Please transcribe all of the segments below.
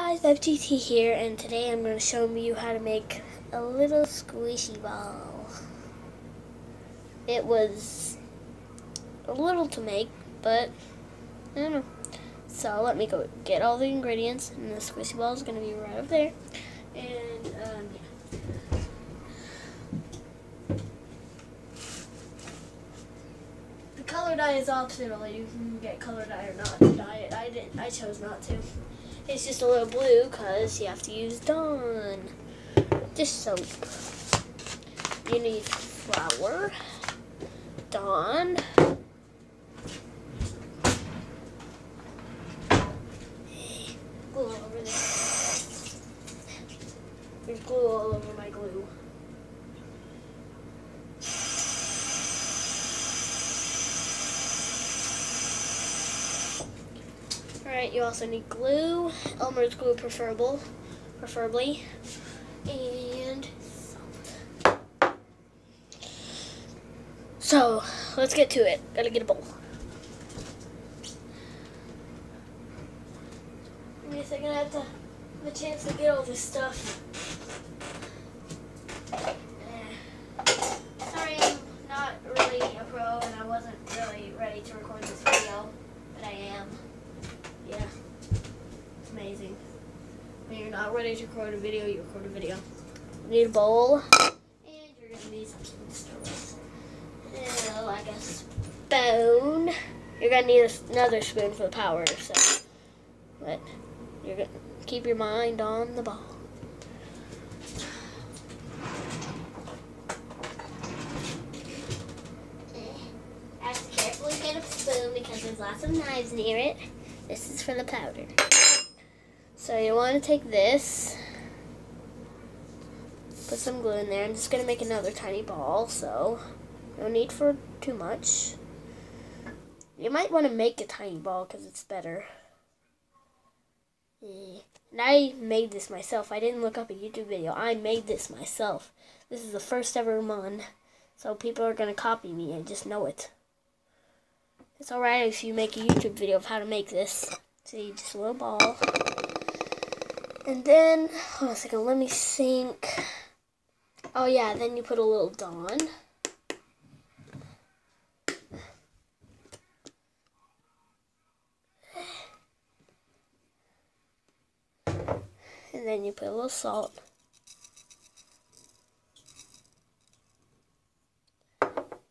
Guys, FGT here, and today I'm going to show you how to make a little squishy ball. It was a little to make, but I don't know. So let me go get all the ingredients, and the squishy ball is going to be right up there. And yeah. The color dye is optional. You can get color dye or not to dye it. I chose not to. It's just a little blue because you have to use Dawn dish soap. You need flour, Dawn, glue all over there. There's glue all over my glue. Alright, you also need glue, Elmer's glue preferably, and so let's get to it. Gotta get a bowl. I guess I'm gonna have a chance to get all this stuff. Sorry, I'm not really a pro and I wasn't really ready to record this video, but I am. Yeah, it's amazing. When you're not ready to record a video, you record a video. You need a bowl, and you're going to need something to start with. Like a spoon. You're going to need another spoon for the power, so. But you're going to keep your mind on the ball. I have to carefully get a spoon because there's lots of knives near it. This is for the powder. So you want to take this, put some glue in there. I'm just going to make another tiny ball, so no need for too much. You might want to make a tiny ball because it's better. And I made this myself. I didn't look up a YouTube video. I made this myself. This is the first ever one, so people are going to copy me. I just know it. It's alright if you make a YouTube video of how to make this. See, just a little ball. And then, hold on a second, let me think. Oh yeah, then you put a little Dawn. And then you put a little salt.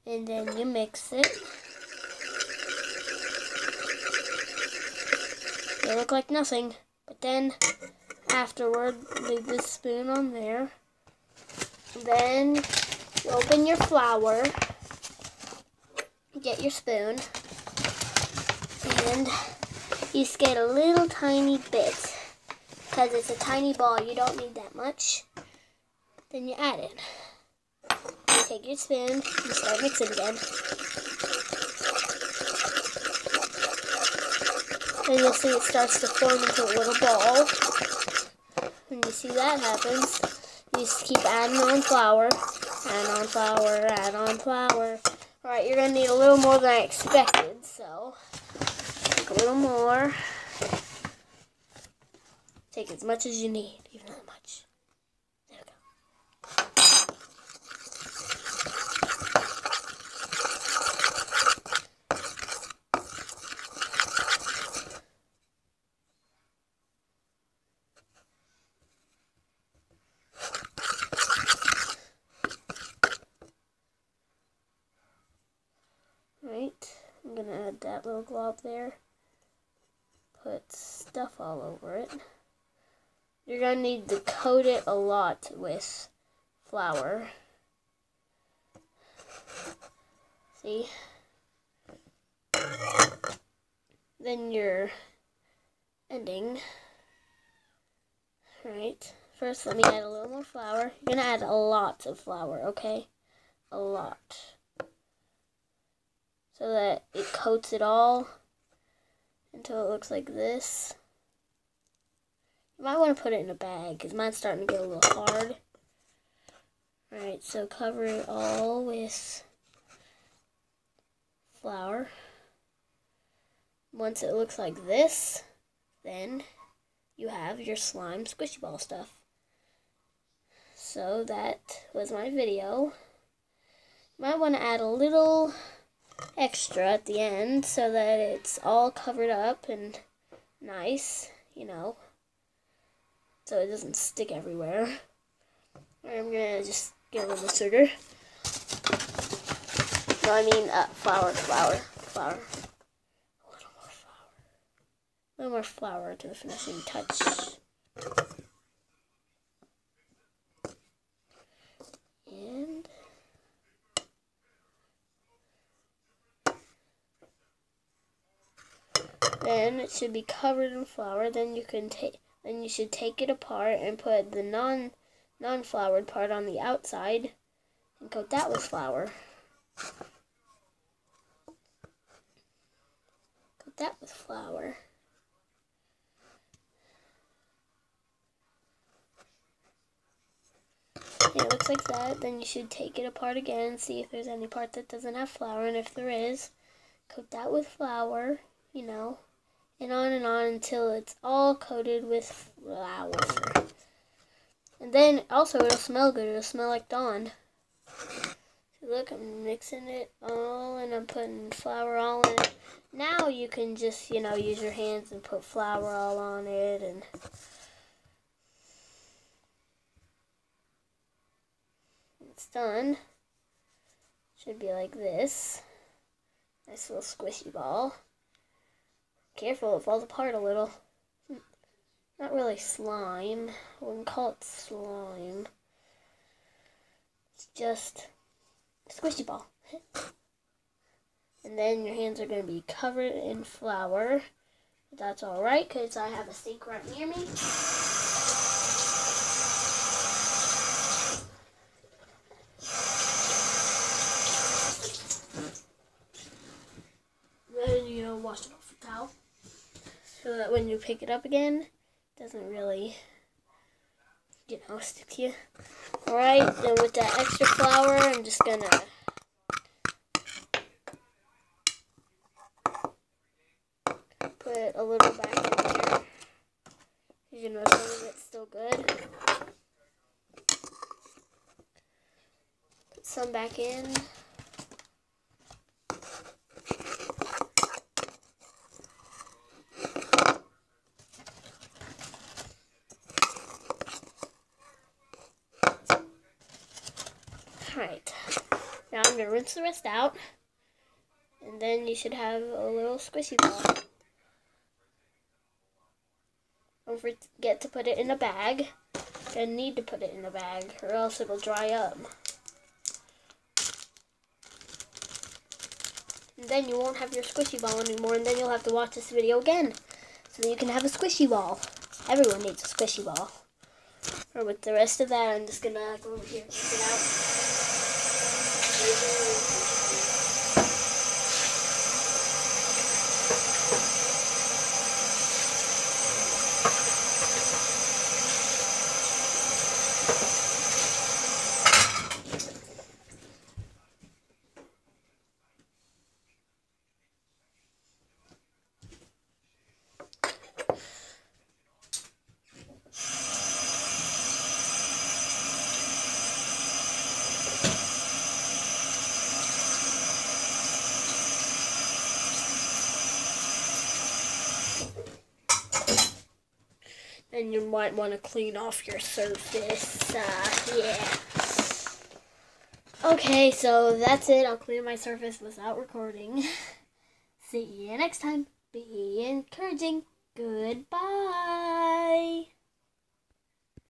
And then you mix it. They look like nothing, but then afterward, leave this spoon on there. Then you open your flour, get your spoon, and you skate a little tiny bit because it's a tiny ball. You don't need that much. Then you add it. You take your spoon and start mixing again. And you'll see it starts to form into a little ball. When you see that happens, you just keep adding on flour, add on flour, add on flour. Alright, you're going to need a little more than I expected, so take a little more. Take as much as you need, even that much. There we go. Right, I'm going to add that little glob there. Put stuff all over it. You're going to need to coat it a lot with flour. See? Then your ending. Right. First, let me add a little more flour. You're going to add a lot of flour, okay? A lot. So that it coats it all until it looks like this. You might want to put it in a bag because mine's starting to get a little hard. Alright, so cover it all with flour. Once it looks like this, then you have your slime squishy ball stuff. So that was my video. Might want to add a little extra at the end so that it's all covered up and nice, you know, so it doesn't stick everywhere. I'm gonna just get a little sugar. No, I mean flour. A little more flour to the finishing touch. And then it should be covered in flour. Then you should take it apart and put the non-floured part on the outside and coat that with flour. Coat that with flour. Yeah, it looks like that. Then you should take it apart again and see if there's any part that doesn't have flour, and if there is, coat that with flour, you know, and on until it's all coated with flour. And then also it'll smell good. It'll smell like Dawn. So look, I'm mixing it all and I'm putting flour all in it. Now you can just, you know, use your hands and put flour all on it, and it's done. Should be like this. Nice little squishy ball. Careful, it falls apart a little. Not really slime. I wouldn't call it slime. It's just a squishy ball. And then your hands are going to be covered in flour. But that's alright, because I have a sink right near me. Then, you know, wash it off with a towel, so that when you pick it up again, it doesn't really, you know, stick to you. Alright, then with that extra flour, I'm just gonna put a little back in there. You know, some of it's still good. Put some back in. Alright, now I'm going to rinse the rest out, and then you should have a little squishy ball. Don't forget to put it in a bag. You're going to need to put it in a bag, or else it'll dry up. And then you won't have your squishy ball anymore, and then you'll have to watch this video again, so that you can have a squishy ball. Everyone needs a squishy ball. Or with the rest of that, I'm just going to go over here and take it out. And you might want to clean off your surface. Yeah. Okay, so that's it. I'll clean my surface without recording. See you next time. Be encouraging. Goodbye.